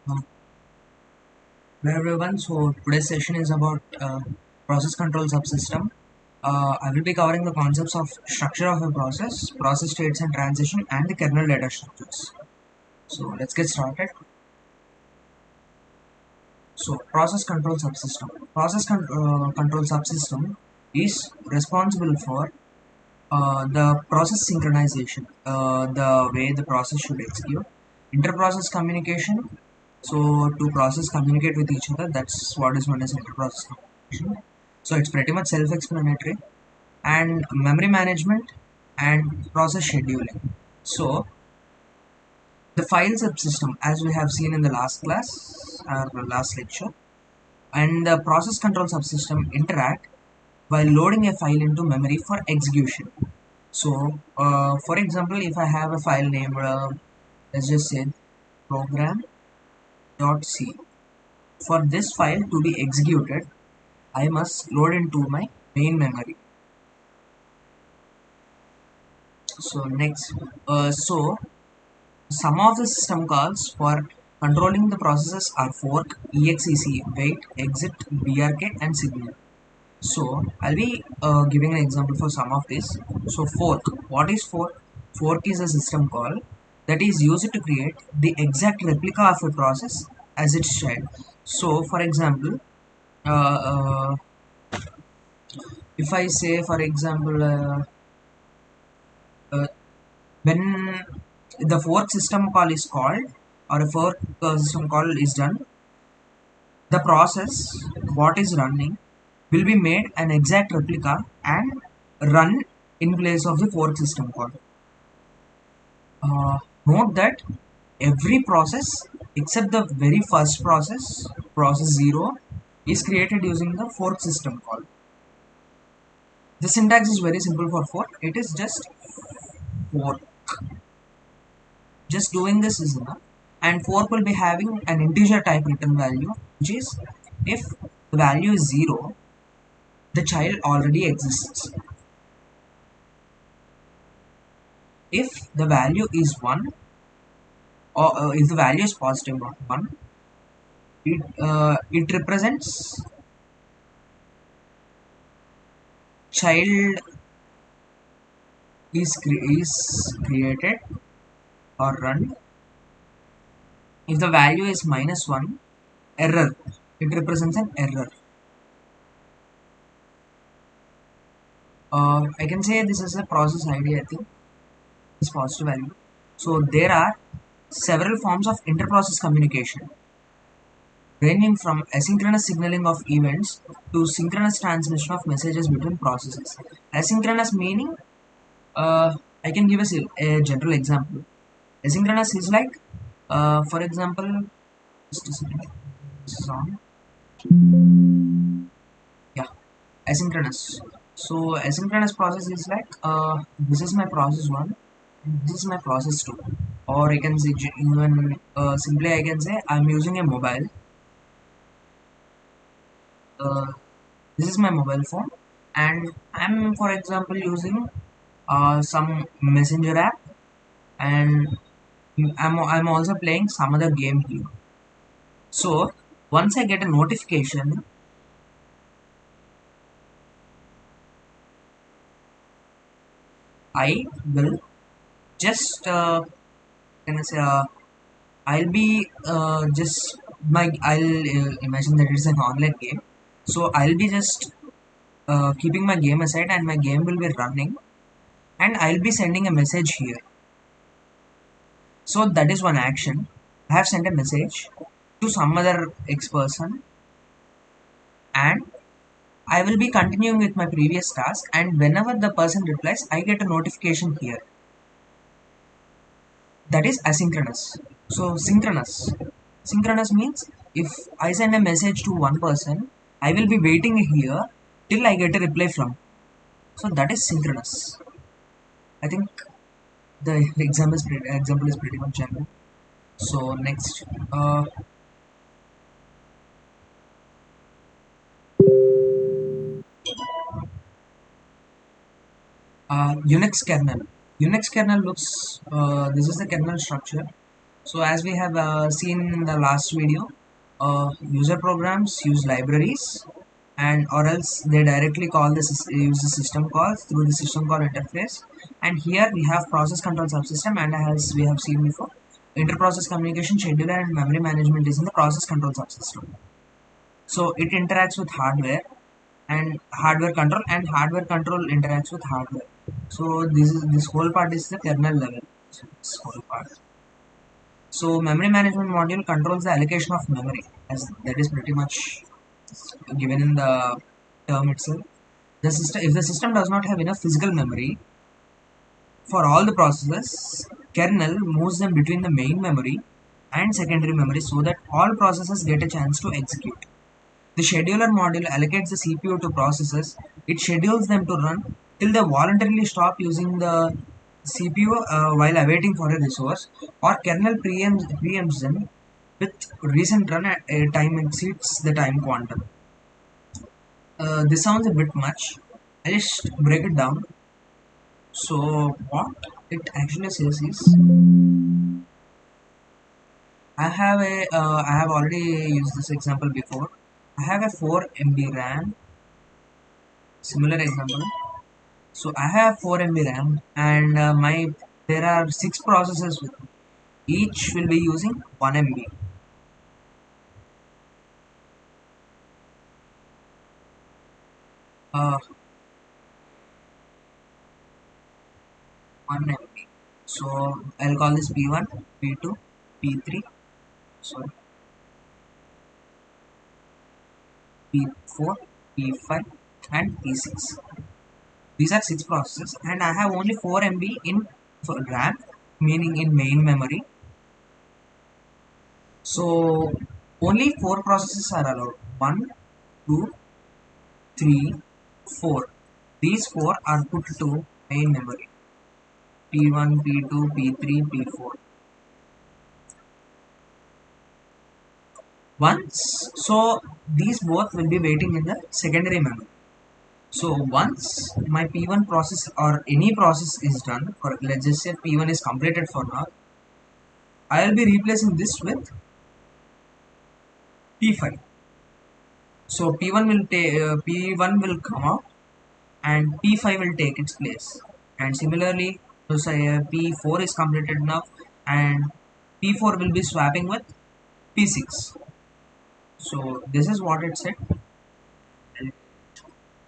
Uh, Hello everyone. So today's session is about process control subsystem. I will be covering the concepts of structure of a process, process states and transition, and the kernel data structures. So let's get started. So process control subsystem. Control subsystem is responsible for the process synchronization, the way the process should execute, inter-process communication. So two process communicate with each other. That's what is known as inter-process communication. So it's pretty much self-explanatory. And memory management and process scheduling. So the file subsystem, as we have seen in the last class or last lecture, and the process control subsystem interact while loading a file into memory for execution. So, for example, if I have a file named, let's just say program.c, for this file to be executed, I must load into my main memory. So next, some of the system calls for controlling the processes are fork, exec, wait, exit, brk, and signal. So I'll be giving an example for some of this. So fork, what is fork? Fork is a system call that is used to create the exact replica of a process as its child. So for example, uh, uh, if I say for example, uh, when the fork system call is called or a fork system call is done, the process what is running will be made an exact replica and run in place of the fork system call. Note that every process except the very first process, process 0, is created using the fork system call. The syntax is very simple for fork. It is just fork. Just doing this is enough. And fork will be having an integer type return value, which is if the value is 0, the child already exists. If the value is 1, or if the value is positive, not 1, it represents child is created or run. If the value is -1, error, it represents an error. I can say this is a process ID, I think is positive value. So there are several forms of inter-process communication, ranging from asynchronous signaling of events to synchronous transmission of messages between processes. Asynchronous meaning, I can give a general example. Asynchronous is like, for example, just a second. This is on. Yeah, asynchronous. So asynchronous process is like, this is my process one, this is my process two, or I can say even simply I can say I'm using a mobile. This is my mobile phone, and I'm for example using some messenger app, and I'm also playing some other game here. So once I get a notification, I will just can I say I'll be just my I'll imagine that it's an online game, so I'll be just keeping my game aside and my game will be running, and I'll be sending a message here. So that is one action. I have sent a message to some other X person, and I will be continuing with my previous task, and whenever the person replies, I get a notification here. That is asynchronous. So synchronous. Synchronous means if I send a message to one person, I will be waiting here till I get a reply from. So that is synchronous. I think the example is pretty much general. So next, Unix kernel. Unix kernel looks. This is the kernel structure. So as we have seen in the last video, user programs use libraries, and or else they directly call use the system calls through the system call interface. And here we have process control subsystem, and as we have seen before, interprocess communication, scheduler, and memory management is in the process control subsystem. So it interacts with hardware and hardware control, and hardware control interacts with hardware. So this whole part is the kernel level. So this whole part. So memory management module controls the allocation of memory, as that is pretty much given in the term itself. The system, if the system does not have enough physical memory for all the processes, kernel moves them between the main memory and secondary memory so that all processes get a chance to execute. The scheduler module allocates the CPU to processes. It schedules them to run till they voluntarily stop using the CPU while awaiting for a resource, or kernel preempts them with recent run at a time exceeds the time quantum. This sounds a bit much. I'll just break it down. So what it actually says is, I have already used this example before. I have a 4 MB RAM. Similar example. So I have 4 MB RAM, and there are 6 processors with me. Each will be using 1 MB. 1 MB. So I'll call this P1, P2, P3, sorry, P4, P5, and P6. These are 6 processors, and I have only 4 MB in RAM, meaning in main memory. So only 4 processes are allowed. 1, 2, 3, 4. These 4 are put to main memory. P1, P2, P3, P4. So these both will be waiting in the secondary memory. So once my P1 process or any process is done, or let's just say P1 is completed for now, I will be replacing this with P5. So P1 will come out, and P5 will take its place. And similarly, so say P4 is completed now, and P4 will be swapping with P6. So this is what it said.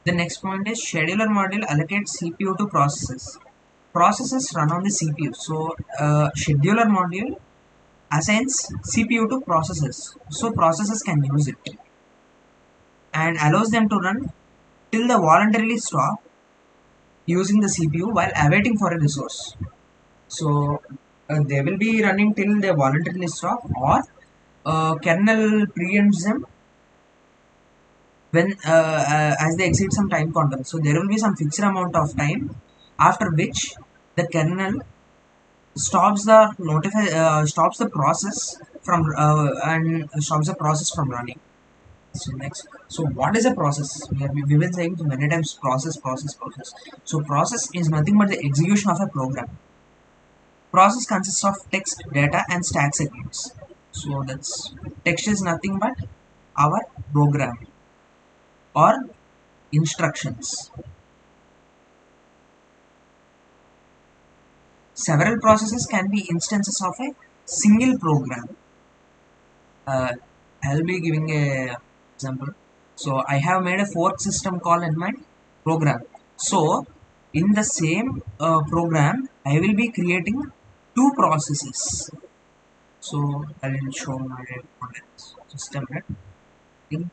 The next point is scheduler module allocates CPU to processes. Processes run on the CPU. So scheduler module assigns CPU to processes. So processes can use it and allows them to run till they voluntarily stop using the CPU while awaiting for a resource. So they will be running till they voluntarily stop, or kernel preempts them when as they exceed some time quantum. So there will be some fixed amount of time after which the kernel stops the process from and stops the process from running. So next, so what is a process? We've been saying many times process. So process is nothing but the execution of a program. Process consists of text, data, and stack segments. So that's text is nothing but our program or instructions. Several processes can be instances of a single program. I'll be giving a example. So I have made a fork system call in my program. So in the same program, I will be creating 2 processes. So I will show my system. Right? Think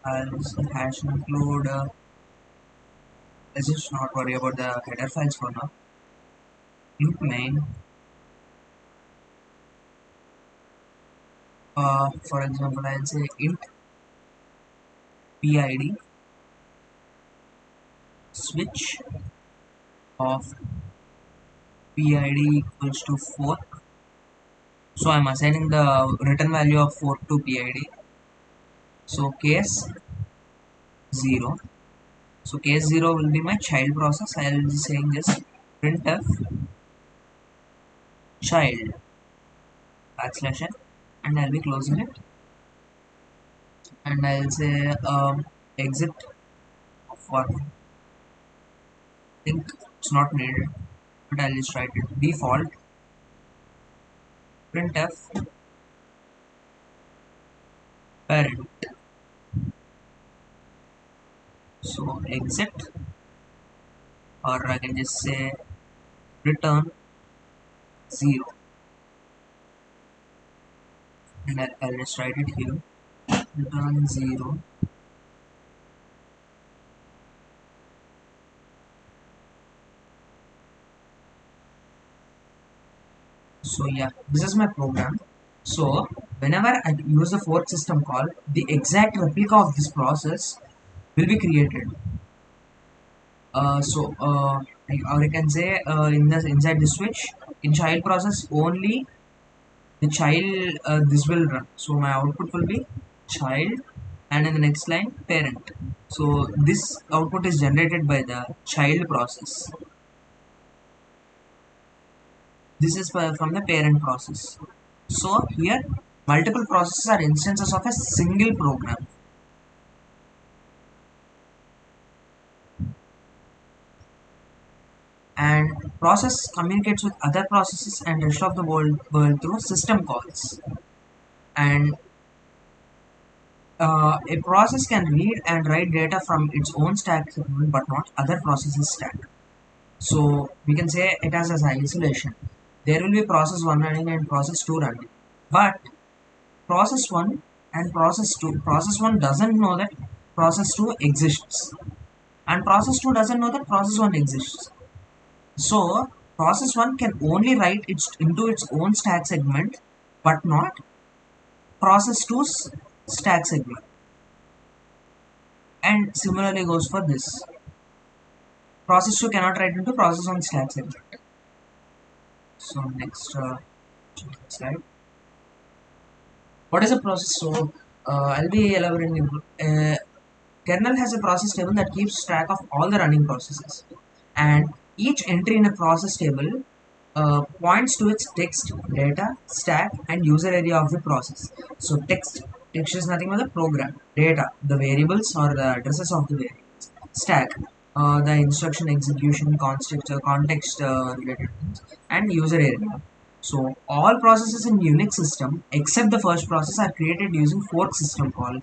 I'll hash include. Let's just not worry about the header files for now. Int main. For example, I'll say int PID switch of PID equals to 4. So I'm assigning the return value of 4 to PID. So case 0. So case 0 will be my child process. I'll be saying this printf child. backslash n, and I'll be closing it, and I'll say exit of one. I think it's not needed, but I'll just write it default printf parent. So exit, or I can just say return 0, and I'll just write it here, return 0. So yeah, this is my program. So whenever I use the fork system call, the exact replica of this process will be created. Or I can say in the inside the switch, in child process only the child this will run. So my output will be child, and in the next line parent. So this output is generated by the child process. This is from the parent process. So here multiple processes are instances of a single program. And process communicates with other processes and rest of the world through system calls. And a process can read and write data from its own stack segment but not other processes stack. So we can say it as isolation. There will be process 1 running and process 2 running. But process 1 and process 1 doesn't know that process 2 exists. And process 2 doesn't know that process 1 exists. So process 1 can only write into its own stack segment but not process 2's stack segment. And similarly goes for this. Process 2 cannot write into process 1 stack segment. So next slide. What is a process? So I'll be elaborating. Kernel has a process table that keeps track of all the running processes, and each entry in a process table points to its text, data, stack, and user area of the process. So text is nothing but the program, data, the variables or the addresses of the variables, stack, the instruction execution, context related things, and user area. So all processes in Unix system except the first process are created using fork system call.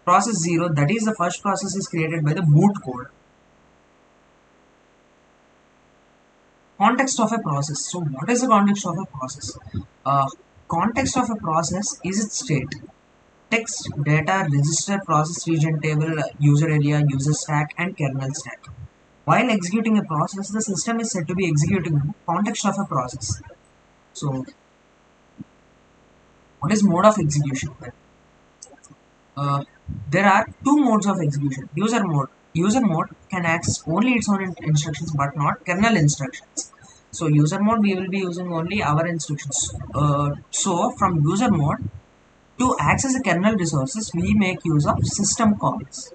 Process 0, that is the first process, is created by the boot code. Context of a process. So what is the context of a process? Context of a process is its state. Text, data, register, process region table, user area, user stack, and kernel stack. While executing a process, the system is said to be executing the context of a process. So what is mode of execution? There are two modes of execution. User mode can access only its own instructions but not kernel instructions. So user mode, we will be using only our instructions. So from user mode, to access the kernel resources, we make use of system calls.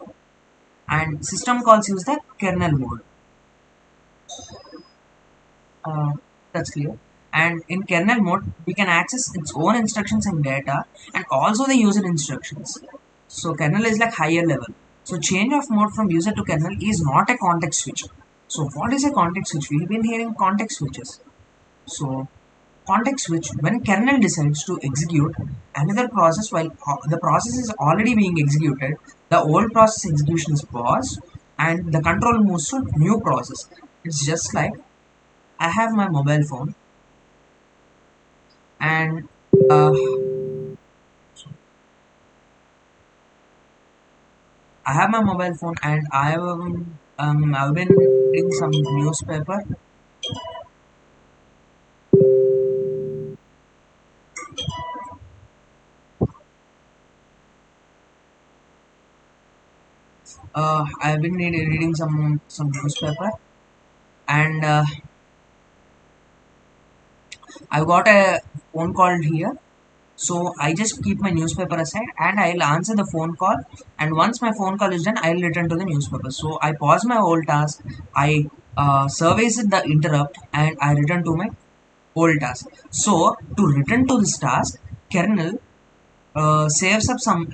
And system calls use the kernel mode. That's clear. And in kernel mode, we can access its own instructions and data, and also the user instructions. So kernel is like higher level. So change of mode from user to kernel is not a context switch. So what is a context switch? We've been hearing context switches. So context switch, when kernel decides to execute another process while the process is already being executed, the old process execution is paused and the control moves to new process. It's just like I have my mobile phone and I've been reading some newspaper. I've been reading some newspaper, and I got a phone call here. So I just keep my newspaper aside and I'll answer the phone call. And once my phone call is done, I'll return to the newspaper. So I pause my whole task. I service the interrupt and I return to my old task. So to return to this task, kernel saves up some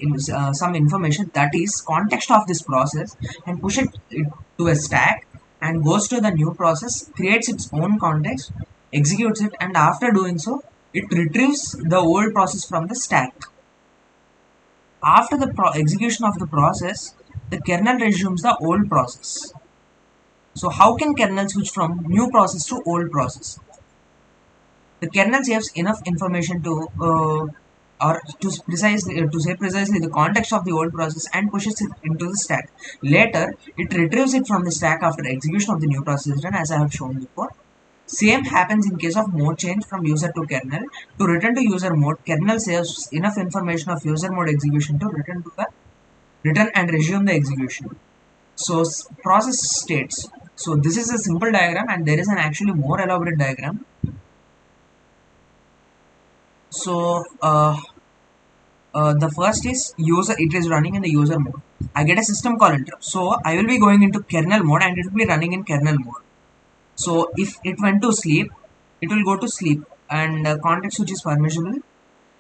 information, that is context of this process, and push it to a stack, and goes to the new process, creates its own context, executes it, and after doing so, it retrieves the old process from the stack. After the execution of the process, the kernel resumes the old process. So how can kernel switch from new process to old process? The kernel saves enough information to say precisely the context of the old process and pushes it into the stack. Later, it retrieves it from the stack after execution of the new process is done, as I have shown before. Same happens in case of mode change from user to kernel. To return to user mode, kernel saves enough information of user mode execution to return and resume the execution. So process states. So this is a simple diagram, and there is an actually more elaborate diagram. So the first is user. It is running in the user mode. I get a system call interrupt. So I will be going into kernel mode, and it will be running in kernel mode. So if it went to sleep, it will go to sleep, and context switch is permissible.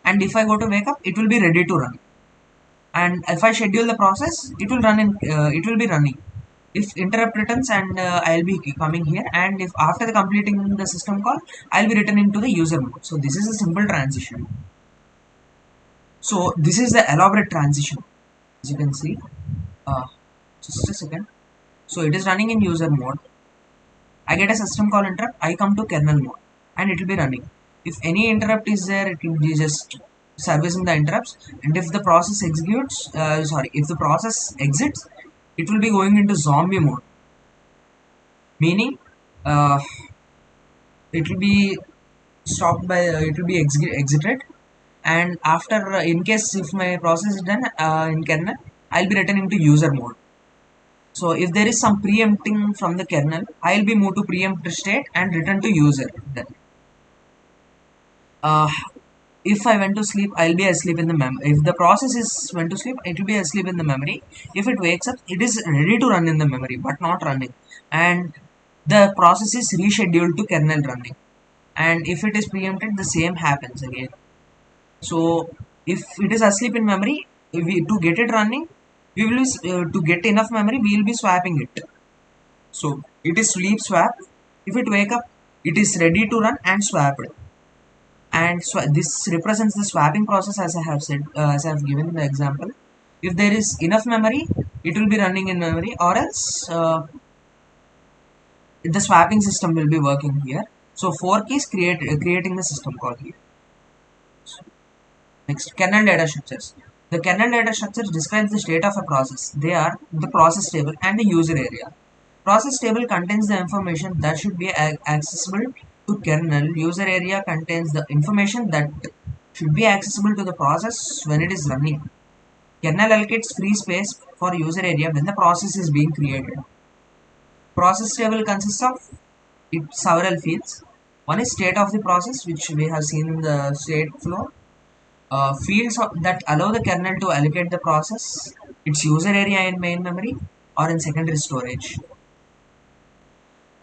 And if I go to wake up, it will be ready to run. And if I schedule the process, it will run in. It will be running. If interrupt returns, and I'll be coming here, and if after the completing the system call, I'll be returning to the user mode. So this is a simple transition. So this is the elaborate transition, as you can see. Uh, just a second. So it is running in user mode. I get a system call interrupt. I come to kernel mode, and it will be running. If any interrupt is there, it will be just servicing the interrupts. And if the process executes, if the process exits, it will be going into zombie mode, meaning uh, it will be stopped by it will be exited, and after in case if my process is done in kernel, I'll be returning to user mode. So if there is some preempting from the kernel, I'll be moved to preempt state and return to user. Then uh, if I went to sleep, I'll be asleep in the memory. If the process is went to sleep, it will be asleep in the memory. If it wakes up, it is ready to run in the memory but not running, and the process is rescheduled to kernel running. And if it is preempted, the same happens again. So if it is asleep in memory, to get it running, we will to get enough memory, we will be swapping it. So it is sleep swap. If it wake up, it is ready to run and swapped. And this represents the swapping process, as I have said, as I have given the example. If there is enough memory, it will be running in memory, or else the swapping system will be working here. So fork is creating the system call here. Next, kernel data structures. The kernel data structures describes the state of a process. They are the process table and the user area. Process table contains the information that should be accessible to kernel. User area contains the information that should be accessible to the process when it is running. Kernel allocates free space for user area when the process is being created. Process table consists of several fields. One is state of the process, which we have seen in the state flow. Fields that allow the kernel to allocate the process its user area in main memory or in secondary storage.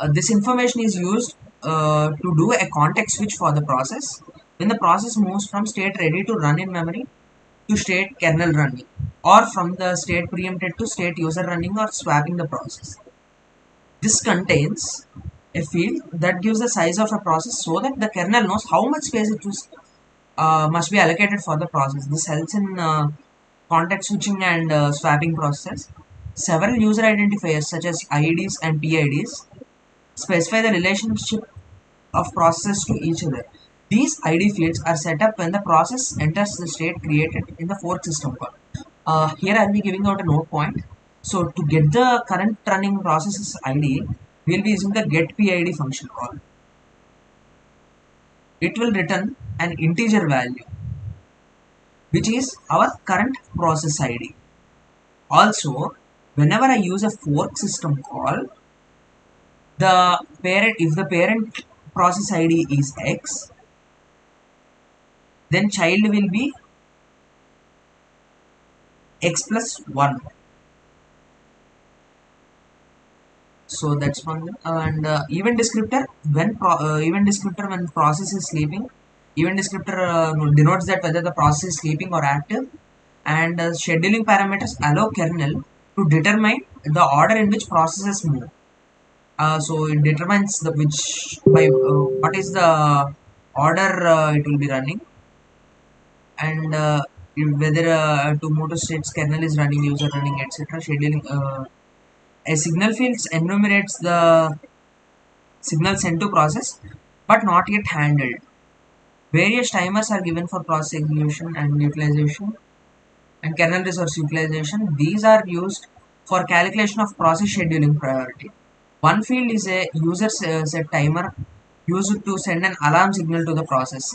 This information is used to do a context switch for the process when the process moves from state ready to run in memory to state kernel running, or from the state preempted to state user running, or swapping the process. This contains a field that gives the size of a process so that the kernel knows how much space must be allocated for the process. This helps in context switching and swapping process. Several user identifiers such as IDs and PIDs specify the relationship of processes to each other. These ID fields are set up when the process enters the state created in the fork system call. Here I will be giving out a note point. So to get the current running process's ID, we will be using the getPID function call. It will return an integer value, which is our current process ID. Also, whenever I use a fork system call, if the parent process ID is X, then child will be X plus 1. So that's one thing. And event descriptor event descriptor when process is sleeping. Event descriptor denotes that whether the process is sleeping or active. And scheduling parameters allow kernel to determine the order in which processes move. So it determines the which by what is the order it will be running, and whether to move to states kernel is running, user running, etc. Scheduling a signal fields enumerates the signal sent to process but not yet handled. Various timers are given for process execution and utilization and kernel resource utilization. These are used for calculation of process scheduling priority. One field is a user set timer used to send an alarm signal to the process.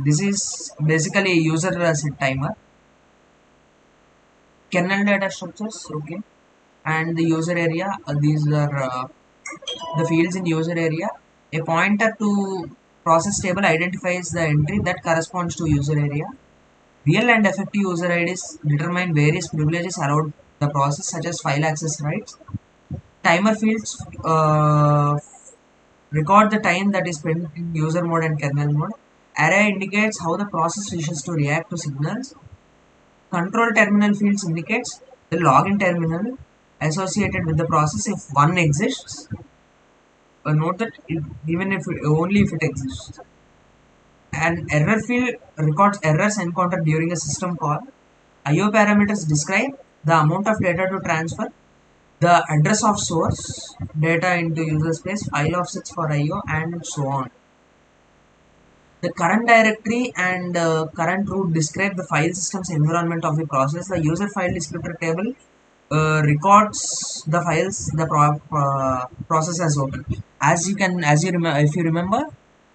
This is basically a user set timer. Kernel data structures, okay, and the user area. These are the fields in user area. A pointer to process table identifies the entry that corresponds to user area. Real and effective user IDs determine various privileges allowed the process, such as file access rights. Timer fields record the time that is spent in user mode and kernel mode. Array indicates how the process wishes to react to signals. Control terminal fields indicates the login terminal associated with the process if one exists. Note that even if only if it exists. An error field records errors encountered during a system call. IO parameters describe the amount of data to transfer, the address of source data into user space, file offsets for IO, and so on. The current directory and current root describe the file system's environment of the process. The user file descriptor table records the files the process has opened. If you remember,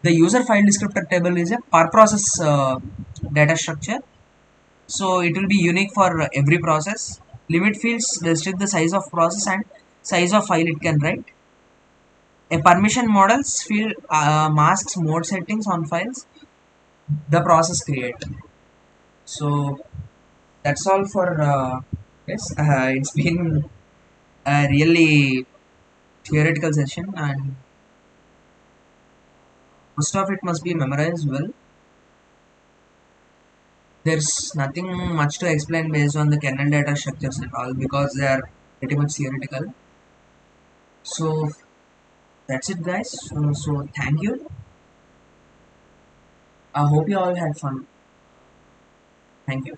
the user file descriptor table is a per process data structure. So it will be unique for every process. Limit fields restrict the size of process and size of file it can write. A permission models field masks mode settings on files the process create. So that's all for yes. It's been a really theoretical session, and most of it must be memorized well. There's nothing much to explain based on the kernel data structures and all because they are pretty much theoretical. So that's it, guys. So thank you. I hope you all had fun. Thank you.